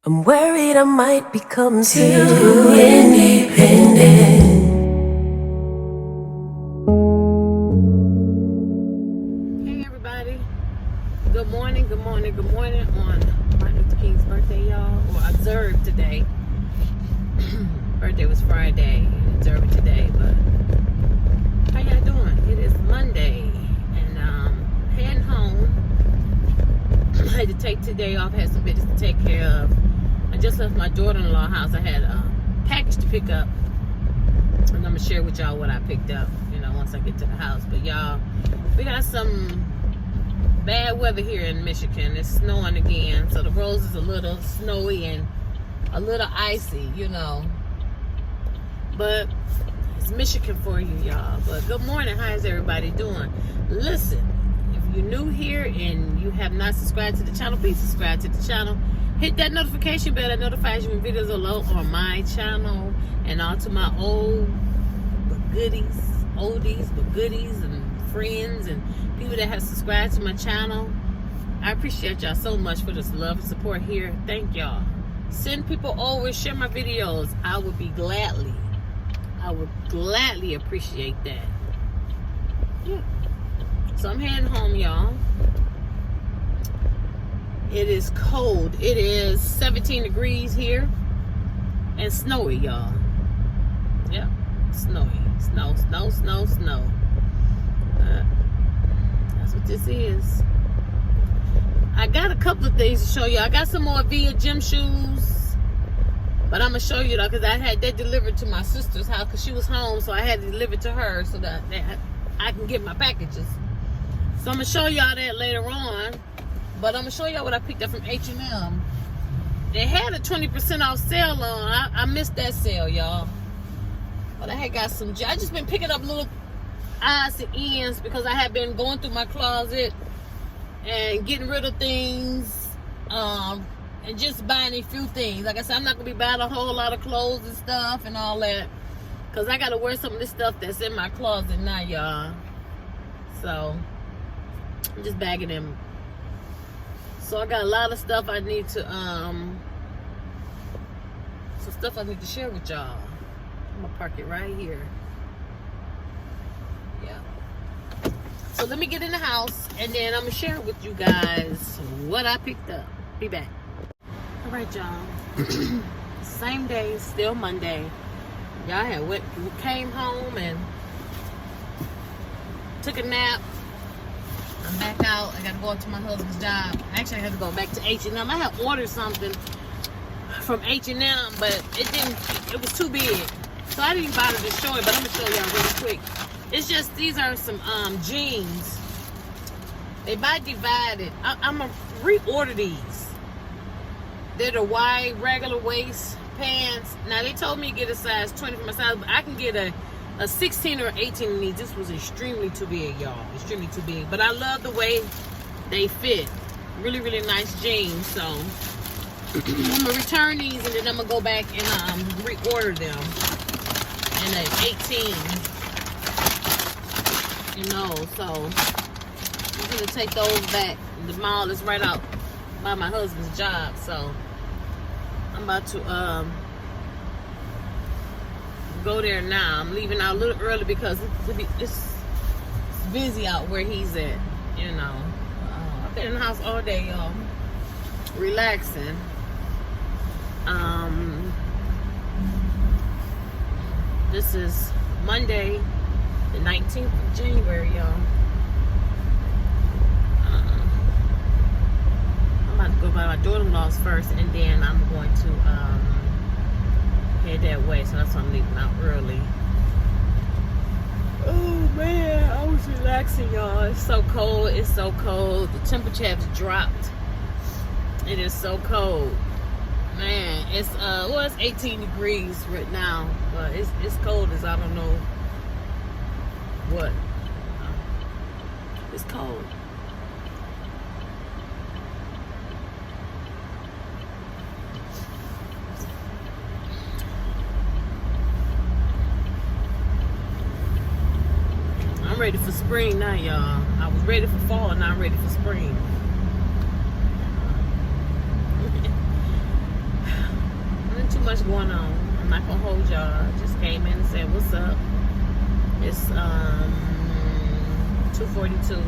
I'm worried I might become too independent. Hey everybody, good morning on Martin Luther King's birthday, y'all, or observed today. Birthday was Friday, observed today, but how y'all doing? It is Monday, and heading home. I had to take today off, had some business to take care of. I just left my daughter-in-law's house. I had a package to pick up, and I'm gonna share with y'all what I picked up, once I get to the house. But y'all, we got some bad weather here in Michigan. It's snowing again, so the roads is a little snowy and a little icy, but it's Michigan for you, y'all. But good morning. How is everybody doing? Listen, if you're new here and you have not subscribed to the channel, please subscribe to the channel. Hit that notification bell that notifies you when videos are low on my channel, and all to my oldies but goodies and friends and people that have subscribed to my channel. I appreciate y'all so much for this love and support here. Thank y'all. Send people over, share my videos. I would gladly appreciate that. Yeah. So I'm heading home, y'all. It is cold. It is 17 degrees here and snowy, y'all. Yep, snowy. Snow. That's what this is. I got a couple of things to show you. I got some more Via gym shoes, but I'm gonna show you though, because I had that delivered to my sister's house because she was home, so I had to deliver it to her so that I can get my packages. So I'm gonna show y'all that later on, but I'm gonna show y'all what I picked up from H&M. They had a 20% off sale on. I missed that sale, y'all. But I had got some. I just been picking up little odds and ends because I have been going through my closet and getting rid of things, and just buying a few things. Like I said, I'm not gonna be buying a whole lot of clothes and stuff and all that, because I gotta wear some of this stuff that's in my closet now, y'all. So I'm just bagging them. So I got a lot of stuff I need to some stuff I need to share with y'all. I'm gonna park it right here. Yeah. So let me get in the house, and then I'm gonna share with you guys what I picked up. Be back. All right, y'all. Same day, still Monday. Y'all came home and took a nap. I'm back out. I gotta go up to my husband's job. Actually, I had to go back to H&M. I had ordered something from H&M, but it was too big. So I didn't bother to show it, but I'm gonna show y'all really quick. It's just, these are some jeans. They buy divided. I'm gonna reorder these. They're the wide regular waist pants. Now they told me to get a size 20 for my size, but I can get a 16 or 18 in these. This was extremely too big, y'all. Extremely too big. But I love the way they fit. Really, really nice jeans. So I'm gonna return these, and then I'm gonna go back and reorder them in an 18. So I'm gonna take those back. The mall is right out by my husband's job, so I'm about to go there now. I'm leaving out a little early because it's busy out where he's at. I've been in the house all day, y'all, relaxing. This is Monday, the 19th of January, y'all. I'm about to go by my daughter-in-law's first, and then I'm going to head that way. So that's why I'm leaving out early. Oh man, I was relaxing, y'all. It's so cold. It's so cold. The temperature has dropped. It is so cold. Man, it's 18 degrees right now, but it's cold as I don't know what. It's cold. I'm ready for spring now, y'all. I was ready for fall, now I'm ready for spring. much going on. I'm not gonna hold y'all. Just came in and said, what's up? It's 2:42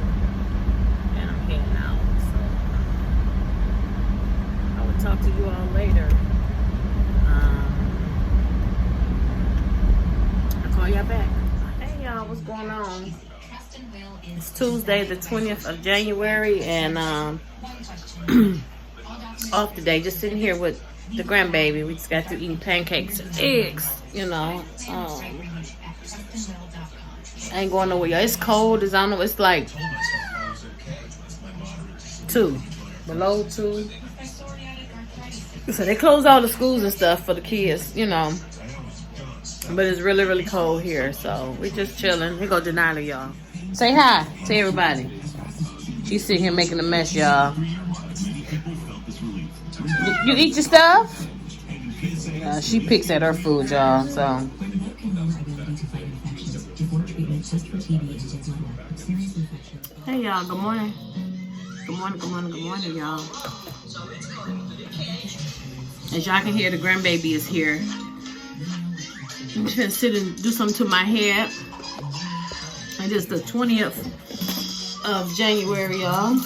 and I'm heading out. So I will talk to you all later. I'll call y'all back. Hey y'all, what's going on? It's Tuesday the 20th of January and off today, just sitting here with the grandbaby. We just got through eating pancakes and eggs, you know. I ain't going nowhere. It's cold as I don't know. It's like 2, below 2. So they close all the schools and stuff for the kids, you know. But it's really, really cold here. So we just chilling. Here go Denila, y'all. Say hi to everybody. She's sitting here making a mess, y'all. You eat your stuff? She picks at her food, y'all. So. Hey, y'all. Good morning. Good morning, good morning, good morning, y'all. As y'all can hear, the grandbaby is here. I'm just gonna sit and do something to my hair. It is the 20th of January, y'all.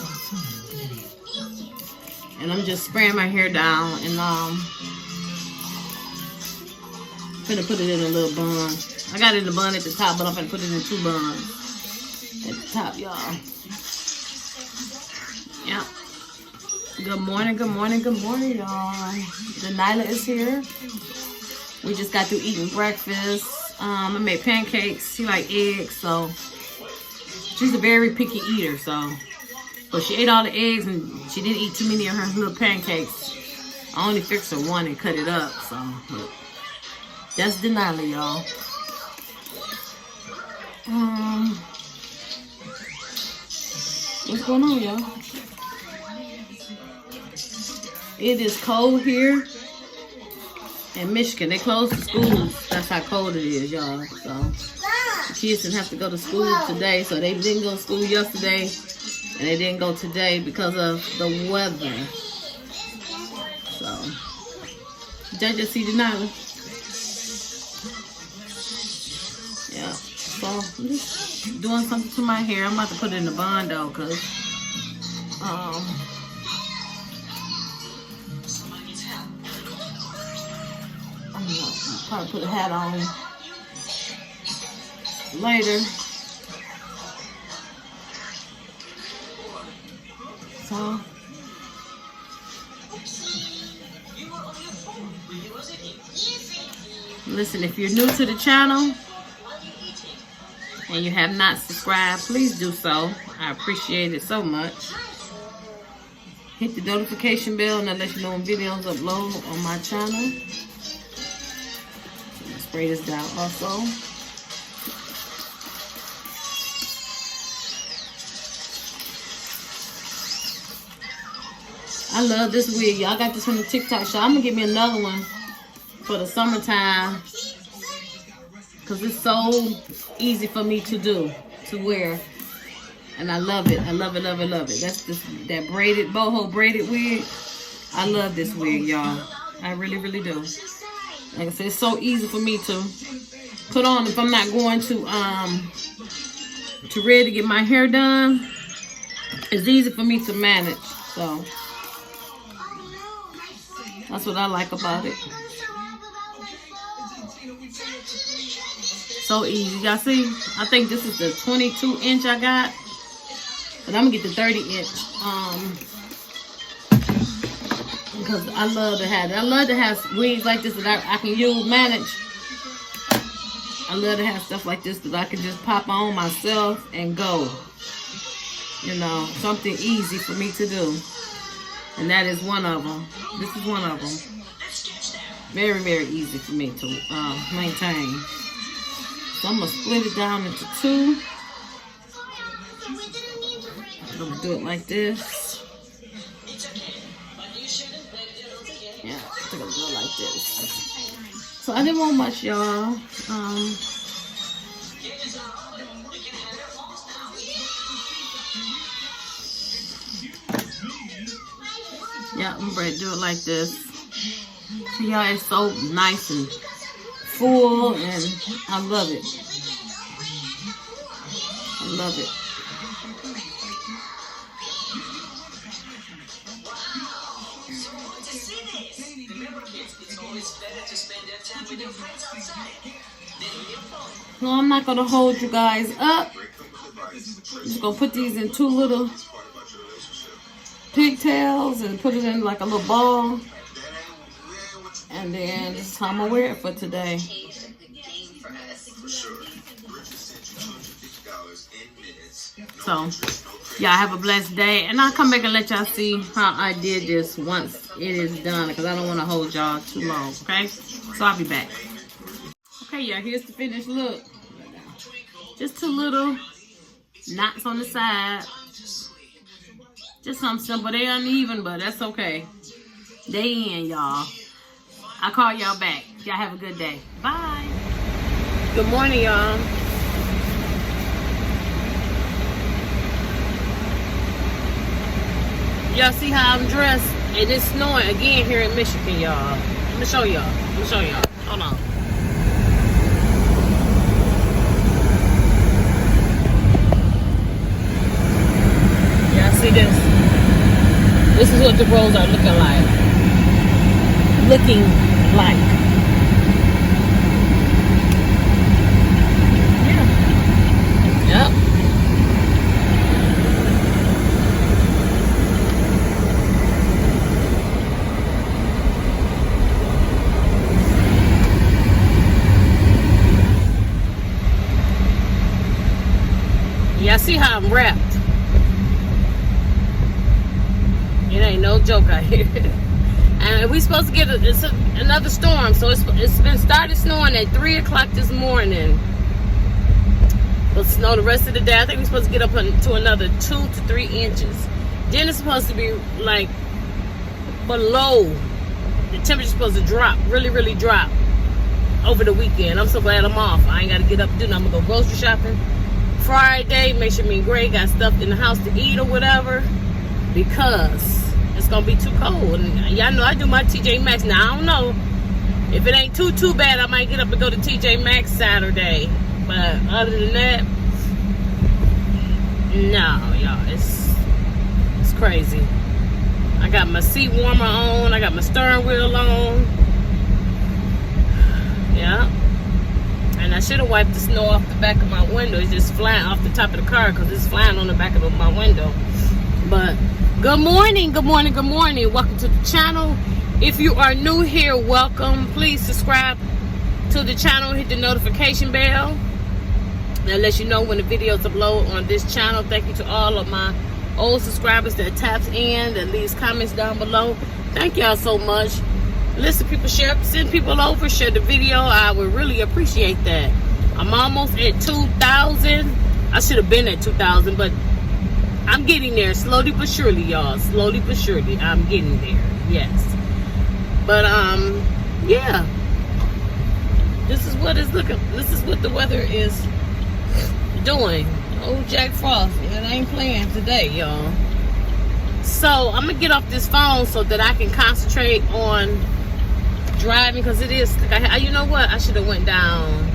And I'm just spraying my hair down and gonna put it in a little bun. I got it in a bun at the top, but I'm gonna put it in 2 buns at the top, y'all. Yeah. Good morning, good morning, good morning, y'all. Denila is here. We just got through eating breakfast. I made pancakes. She like eggs, so she's a very picky eater, so. But she ate all the eggs and she didn't eat too many of her little pancakes. I only fixed her one and cut it up, so. But that's Denila, y'all. What's going on, y'all? It is cold here in Michigan. They closed the schools. That's how cold it is, y'all. So kids didn't have to go to school today, so they didn't go to school yesterday. And they didn't go today because of the weather. So, did I just see Denila? Yeah. So, I'm just doing something to my hair. I'm about to put it in the bun though, because, I'm gonna probably put a hat on later. So, listen, if you're new to the channel and you have not subscribed, please do so. I appreciate it so much. Hit the notification bell and I'll let you know when videos upload on my channel. Spray this down also. I love this wig. Y'all got this from the TikTok shop. I'm going to get me another one for the summertime. Because it's so easy for me to do, to wear. And I love it. I love it, love it, love it. That's that braided, boho braided wig. I love this wig, y'all. I really, really do. Like I said, it's so easy for me to put on if I'm not going to Red to get my hair done. It's easy for me to manage. So that's what I like about it. So easy. Y'all see? I think this is the 22 inch I got. But I'm going to get the 30 inch. Because I love to have it. I love to have wigs like this that I can manage. I love to have stuff like this that I can just pop on myself and go. You know, something easy for me to do. And that is one of them. This is one of them. Very, very easy for me to maintain. So I'm going to split it down into 2. I'm going to do it like this. Yeah, I'm going to do it like this. So I didn't want much, y'all. Yeah, I'm ready to do it like this. See y'all, it's so nice and full, and I love it. I love it. Well, I'm not gonna hold you guys up. I'm just gonna put these in 2 little pigtails and put it in like a little ball. And then this is how I'm gonna wear it for today. So, y'all have a blessed day. And I'll come back and let y'all see how I did this once it is done, because I don't want to hold y'all too long, okay? So I'll be back. Okay, y'all, here's the finished look. Just 2 little knots on the side. Just something simple. They uneven, but that's okay. They in, y'all. I'll call y'all back. Y'all have a good day. Bye. Good morning, y'all. Y'all see how I'm dressed? And it's snowing again here in Michigan, y'all. Let me show y'all. Hold on. Y'all see this? This is what the roads are looking like. Yeah. Yep. Y'all see how I'm wrapped? It ain't no joke out here. And we supposed to get another storm, so it's been started snowing at 3 o'clock this morning. It'll snow the rest of the day. I think we're supposed to get up to another 2 to 3 inches. Then it's supposed to be like below. The temperature's supposed to drop, really drop over the weekend. I'm so glad I'm off. I ain't got to get up and do nothing. I'm going to go grocery shopping Friday. Make sure me and Gray got stuff in the house to eat or whatever, because it's gonna be too cold. And y'all know I do my TJ Maxx. Now I don't know if it ain't too bad, I might get up and go to TJ Maxx Saturday. But other than that, no, y'all, it's crazy. I got my seat warmer on. I got my steering wheel on. Yeah. And I should have wiped the snow off the back of my window. It's just flying off the top of the car because it's flying on the back of my window. But good morning. Welcome to the channel. If you are new here, welcome. Please subscribe to the channel. Hit the notification bell. That lets you know when the videos upload on this channel. Thank you to all of my old subscribers that taps in, that leaves comments down below. Thank y'all so much. Listen, people, share, send people over, share the video. I would really appreciate that. I'm almost at 2,000. I should have been at 2,000, but I'm getting there slowly but surely, y'all. Slowly but surely, I'm getting there. Yes. But yeah. This is what it's looking. This is what the weather is doing. Oh, Jack Frost, it ain't playing today, y'all. So I'm gonna get off this phone so that I can concentrate on driving, because it is. You know what? I should have went down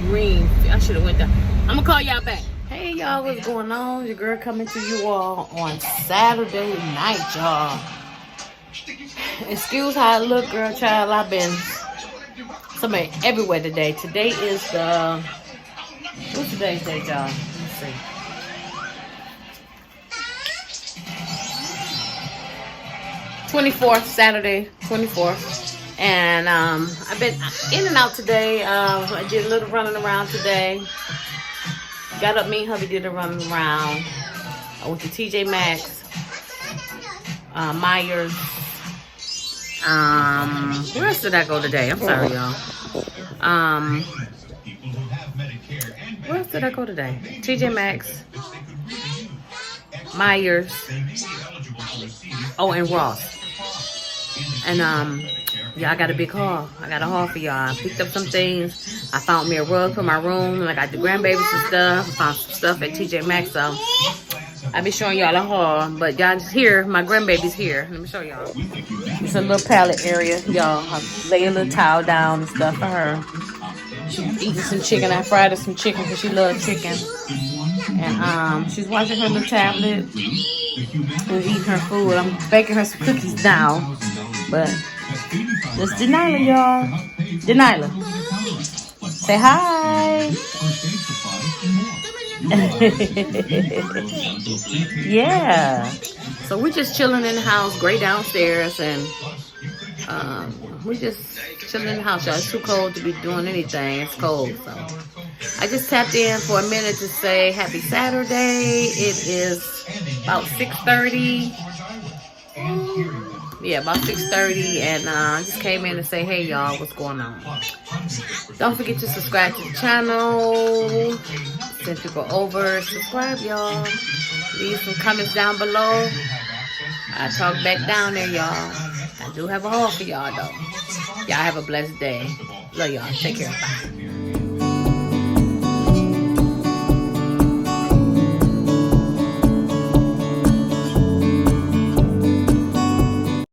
Green. I should have went down. I'm gonna call y'all back. Hey y'all, what's going on? Your girl coming to you all on Saturday night, y'all. Excuse how I look, girl, child. I've been somebody everywhere today. Today is the what's today's date, y'all? Let's see. Saturday 24th. And I've been in and out today. I did a little running around today. Got up, me and hubby did a running around. I went to TJ Maxx, Myers. Where else did I go today? I'm sorry, y'all. Where else did I go today? TJ Maxx, Myers. Oh, and Ross. And yeah, I got a big haul. I got a haul for y'all. I picked up some things. I found me a rug for my room. I got the grandbabies and stuff. I found some stuff at TJ Maxx. So I be showing y'all a haul, but y'all just here. My grandbaby's here. Let me show y'all. It's a little pallet area, y'all. I lay a little towel down and stuff for her. She's eating some chicken. I fried her some chicken because she loves chicken. And she's watching her little tablet and eating her food. I'm baking her some cookies now. But this Denilah, y'all. Denilah, say hi. Yeah. So we're just chilling in the house. Gray downstairs, and we just chilling in the house, y'all. It's too cold to be doing anything. It's cold, so I just tapped in for a minute to say happy Saturday. It is about 6:30. Yeah, about 6:30, and I just came in to say, hey, y'all, what's going on? Don't forget to subscribe to the channel. Send people over. Subscribe, y'all. Leave some comments down below. I talk back down there, y'all. I do have a haul for y'all, though. Y'all have a blessed day. Love y'all. Take care. Bye.